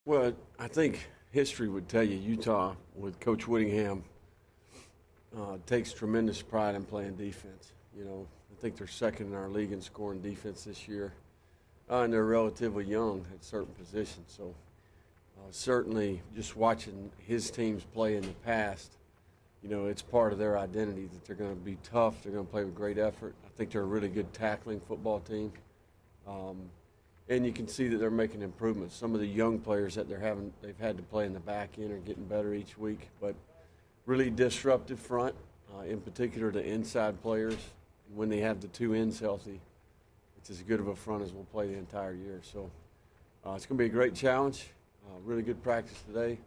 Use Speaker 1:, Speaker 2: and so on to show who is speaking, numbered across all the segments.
Speaker 1: Well, I think history would tell you Utah with Coach Whittingham takes tremendous pride in playing defense. I think they're second in our league in scoring defense this year, and they're relatively young at certain positions. So certainly, just watching his teams play in the past, it's part of their identity that they're going to be tough. They're going to play with great effort. I think they're a really good tackling football team. And you can see that they're making improvements. Some of the young players that they've had to play in the back end are getting better each week. But really disruptive front, in particular the inside players. When they have the two ends healthy, it's as good of a front as we'll play the entire year. So it's going to be a great challenge. Really good practice today.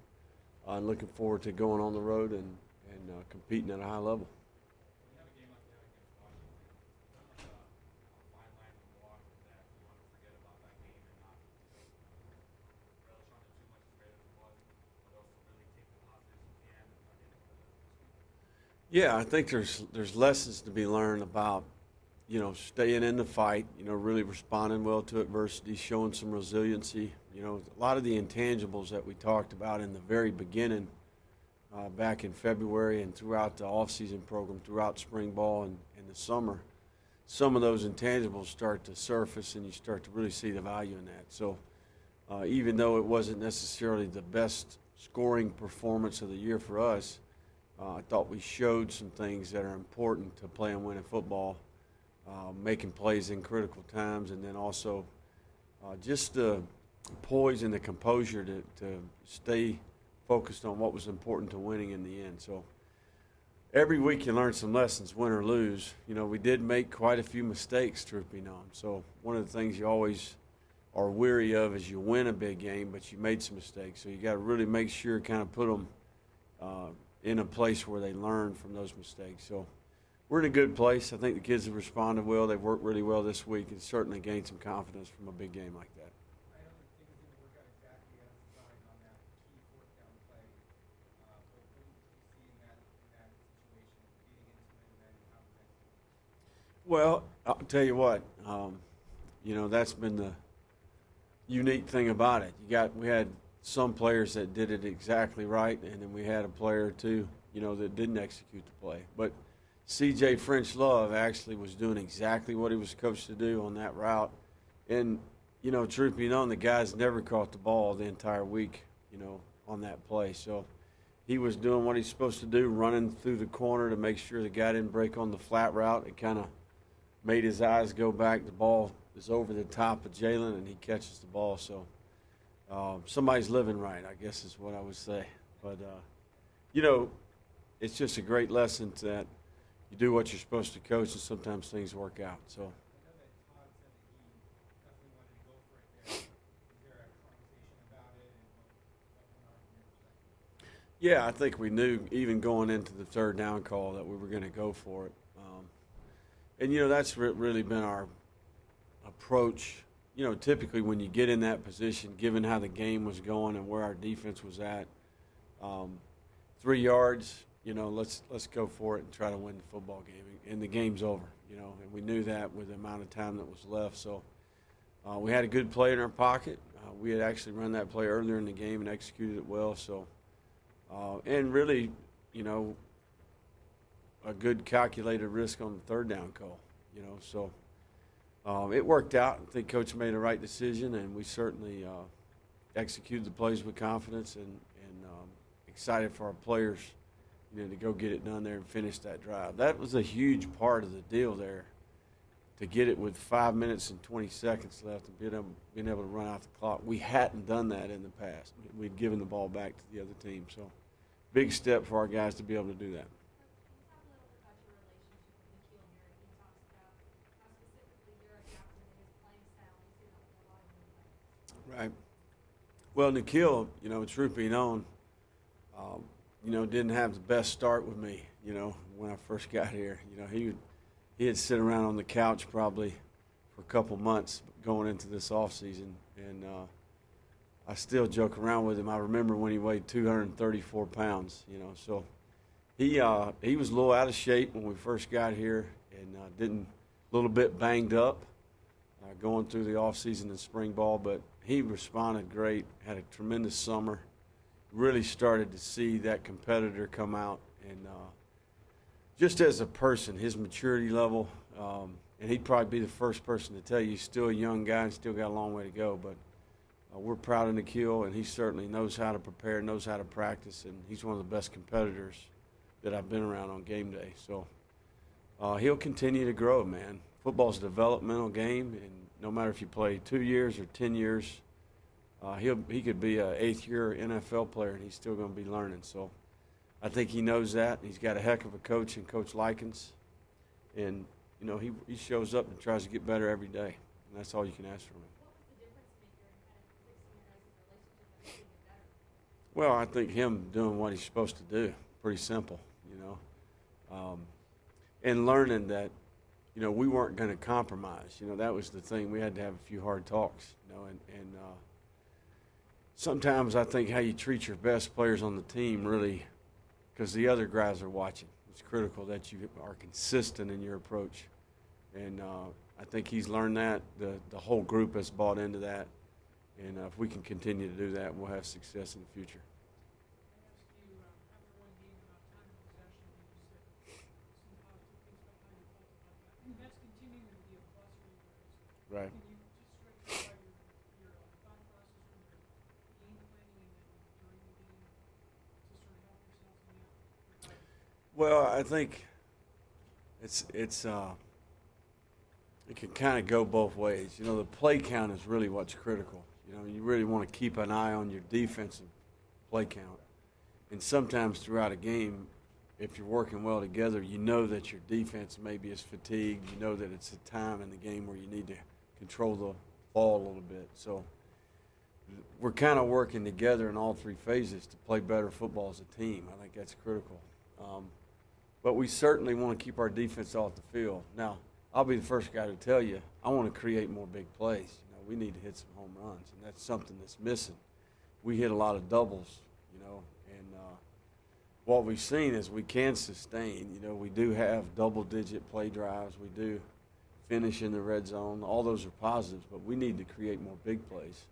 Speaker 1: I'm looking forward to going on the road and competing at a high level. Yeah, I think there's lessons to be learned about, staying in the fight, really responding well to adversity, showing some resiliency. A lot of the intangibles that we talked about in the very beginning, back in February and throughout the off-season program, throughout spring ball and the summer, some of those intangibles start to surface and you start to really see the value in that. So even though it wasn't necessarily the best scoring performance of the year for us, I thought we showed some things that are important to play and winning football, making plays in critical times, and then also just the poise and the composure to stay focused on what was important to winning in the end. So every week you learn some lessons, win or lose. We did make quite a few mistakes, truth be known. So one of the things you always are weary of is you win a big game, but you made some mistakes. So you got to really make sure, kind of put them in a place where they learn from those mistakes. So we're in a good place. I think the kids have responded well. They've worked really well this week and certainly gained some confidence from a big game like that.
Speaker 2: I know that things didn't work out exactly as designed on that key fourth down play. But what did you see in that situation, leading into it, and then how was that?
Speaker 1: Well, I'll tell you what, that's been the unique thing about it. We had some players that did it exactly right, and then we had a player or two, that didn't execute the play. But C.J. French Love actually was doing exactly what he was coached to do on that route. And, truth be known, the guy's never caught the ball the entire week, on that play. So he was doing what he's supposed to do, running through the corner to make sure the guy didn't break on the flat route. It kind of made his eyes go back. The ball is over the top of Jalen, and he catches the ball. So somebody's living right, I guess is what I would say. But, it's just a great lesson that you do what you're supposed to coach, and sometimes things work out. So.
Speaker 2: I know that Todd said that he definitely wanted to go for it there. Is there a conversation about it, and what went on from your perspective?
Speaker 1: Yeah, I think we knew even going into the third down call that we were going to go for it. And that's really been our approach. Typically when you get in that position, given how the game was going and where our defense was at, 3 yards, let's go for it and try to win the football game. And the game's over, and we knew that with the amount of time that was left. So we had a good play in our pocket. We had actually run that play earlier in the game and executed it well. So, and really, a good calculated risk on the third down call, so. It worked out. I think Coach made the right decision, and we certainly executed the plays with confidence and excited for our players, to go get it done there and finish that drive. That was a huge part of the deal there, to get it with 5 minutes and 20 seconds left and being able to run out the clock. We hadn't done that in the past. We'd given the ball back to the other team. So big step for our guys to be able to do that. Right. Well, Nikhil, truth be known, didn't have the best start with me, when I first got here. He had sit around on the couch probably for a couple months going into this offseason, and I still joke around with him. I remember when he weighed 234 pounds, so he was a little out of shape when we first got here and a little bit banged up going through the offseason and spring ball, but he responded great, had a tremendous summer. Really started to see that competitor come out, and just as a person, his maturity level, and he'd probably be the first person to tell you he's still a young guy and still got a long way to go. But we're proud of Nikhil, and he certainly knows how to prepare, knows how to practice, and he's one of the best competitors that I've been around on game day. So he'll continue to grow, man. Football's a developmental game, and no matter if you play 2 years or 10 years, he could be an eighth-year NFL player, and he's still going to be learning. So I think he knows that. He's got a heck of a coach in Coach Likens, and you know he shows up and tries to get better every day, and that's all you can ask from him. Well, I think him doing what he's supposed to do, pretty simple, you know, and learning that, you know, we weren't going to compromise. You know, that was the thing. We had to have a few hard talks, you know, and sometimes I think how you treat your best players on the team really, because the other guys are watching. It's critical that you are consistent in your approach, and I think he's learned that. The whole group has bought into that. And if we can continue to do that, we'll have success in the future. Right. Well, I think it can kind of go both ways. You know, the play count is really what's critical. You know, you really want to keep an eye on your defensive play count. And sometimes throughout a game, if you're working well together, you know that your defense maybe is fatigued. You know that it's a time in the game where you need to control the ball a little bit. So we're kind of working together in all three phases to play better football as a team. I think that's critical. But we certainly want to keep our defense off the field. Now, I'll be the first guy to tell you, I want to create more big plays. You know, we need to hit some home runs, and that's something that's missing. We hit a lot of doubles, you know, and what we've seen is we can sustain. You know, we do have double-digit play drives. We do finish in the red zone. All those are positives, but we need to create more big plays.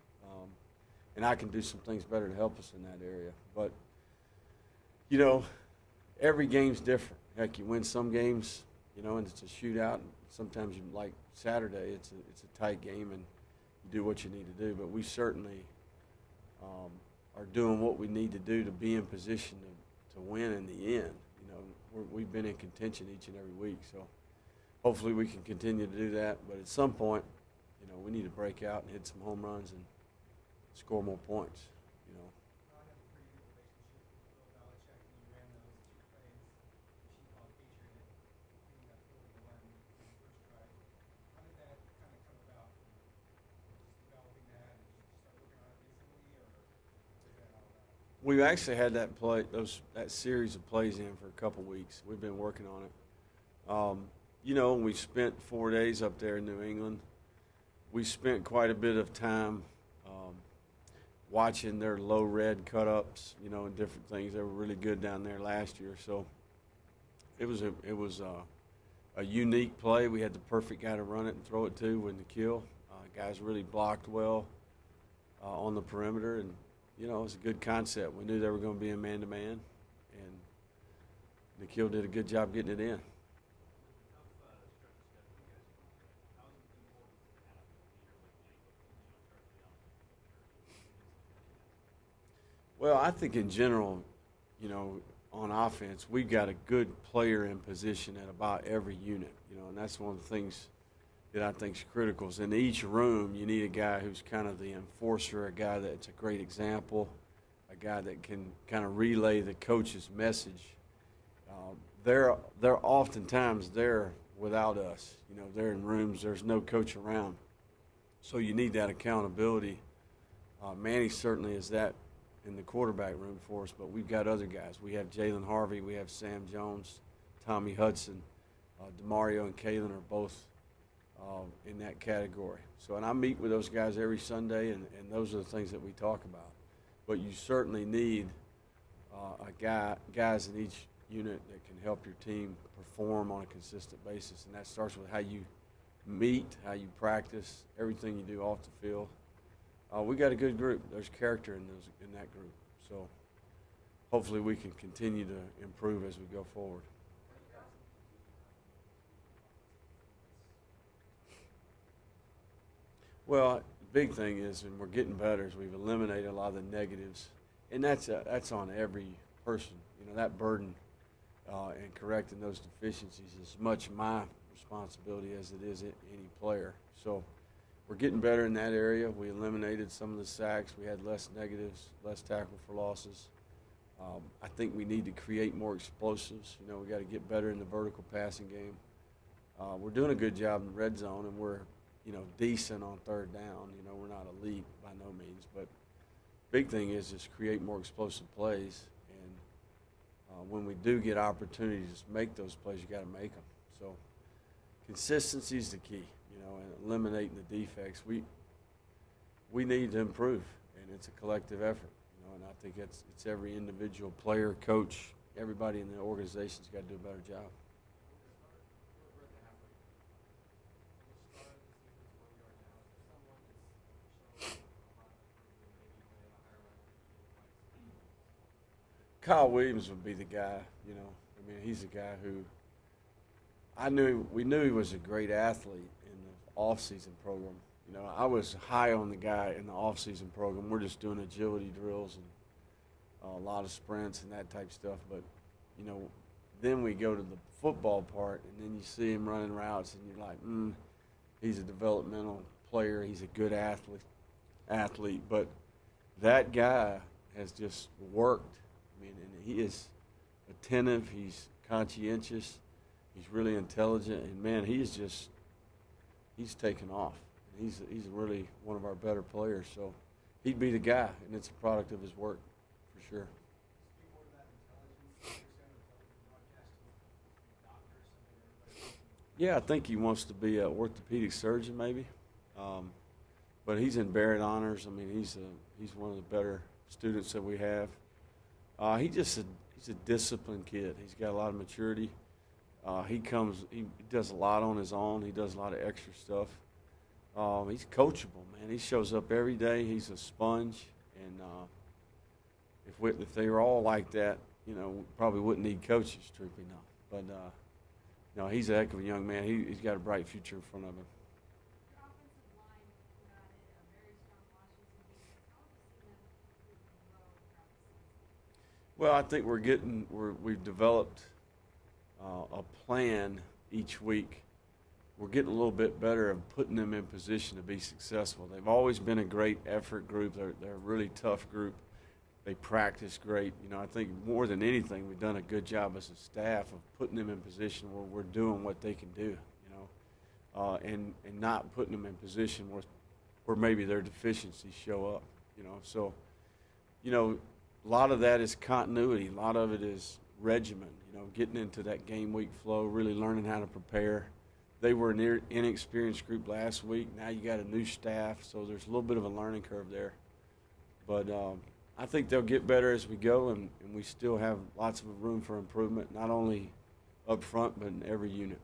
Speaker 1: And I can do some things better to help us in that area. But, you know, every game's different. Heck, you win some games, you know, and it's a shootout. And sometimes, like Saturday, it's a tight game, and you do what you need to do. But we certainly are doing what we need to do to be in position to win in the end. You know, we've been in contention each and every week, so hopefully we can continue to do that. But at some point, you know, we need to break out and hit some home runs and score more points, you know.
Speaker 2: I have a pretty good relationship with Bill Belichick, and you ran those two plays, which he called Patriot, hitting that 41 in the first drive. How did that kind of come about? Just developing that, and did you start working on it recently, or where's that all about?
Speaker 1: We've actually had that series of plays in for a couple weeks. We've been working on it. You know, we spent 4 days up there in New England. We spent quite a bit of time watching their low red cut-ups, you know, and different things. They were really good down there last year. So it was a unique play. We had the perfect guy to run it and throw it to with Nikhil. Guys really blocked well on the perimeter, and you know, it was a good concept. We knew they were going to be in man-to-man, and Nikhil did a good job getting it in. Well, I think in general, you know, on offense, we've got a good player in position at about every unit, you know, and that's one of the things that I think is critical. Is in each room, you need a guy who's kind of the enforcer, a guy that's a great example, a guy that can kind of relay the coach's message. They're oftentimes there without us. You know, they're in rooms, there's no coach around. So you need that accountability. Manny certainly is that in the quarterback room for us, but we've got other guys. We have Jalen Harvey, we have Sam Jones, Tommy Hudson, DeMario and Kalen are both in that category. So, and I meet with those guys every Sunday, and those are the things that we talk about. But you certainly need guys in each unit that can help your team perform on a consistent basis, and that starts with how you meet, how you practice, everything you do off the field. We got a good group. There's character in that group. So hopefully we can continue to improve as we go forward. Well, the big thing is, and we're getting better, is we've eliminated a lot of the negatives, and that's on every person. You know, that burden and correcting those deficiencies is as much my responsibility as it is any player. So we're getting better in that area. We eliminated some of the sacks. We had less negatives, less tackle for losses. I think we need to create more explosives. You know, we got to get better in the vertical passing game. We're doing a good job in the red zone, and we're, you know, decent on third down. You know, we're not elite by no means, but big thing is just create more explosive plays. And when we do get opportunities to make those plays, you got to make them. So consistency is the key, you know, and eliminating the defects. We need to improve, and it's a collective effort, you know, and I think it's every individual player, coach, everybody in the organization's got to do a better job. Kyle Williams would be the guy, you know. I mean, he's a guy who we knew he was a great athlete in the off-season program. You know, I was high on the guy in the off-season program. We're just doing agility drills and a lot of sprints and that type of stuff. But, you know, then we go to the football part, and then you see him running routes, and you're like, he's a developmental player. He's a good athlete. But that guy has just worked. I mean, and he is attentive. He's conscientious. He's really intelligent, and man, he's taken off. He's really one of our better players. So he'd be the guy, and it's a product of his work for sure. Yeah, I think he wants to be an orthopedic surgeon, maybe. But he's in Barrett Honors. I mean, he's one of the better students that we have. He's a disciplined kid. He's got a lot of maturity. He does a lot on his own. He does a lot of extra stuff. He's coachable, man. He shows up every day. He's a sponge. And if they were all like that, you know, we probably wouldn't need coaches, truth be known. But no, he's a heck of a young man. He's got a bright future in front of him.
Speaker 3: Your offensive line got a very strong Washington defense. How have you seen them grow throughout the season?
Speaker 1: Well, I think we've developed a plan each week. We're getting a little bit better at putting them in position to be successful. They've always been a great effort group. They're a really tough group. They practice great. You know, I think more than anything, we've done a good job as a staff of putting them in position where we're doing what they can do, you know, and not putting them in position where maybe their deficiencies show up, you know. So, you know, a lot of that is continuity. A lot of it is regimen, you know, getting into that game week flow, really learning how to prepare. They were an inexperienced group last week. Now you got a new staff, so there's a little bit of a learning curve there. But I think they'll get better as we go, and we still have lots of room for improvement, not only up front but in every unit.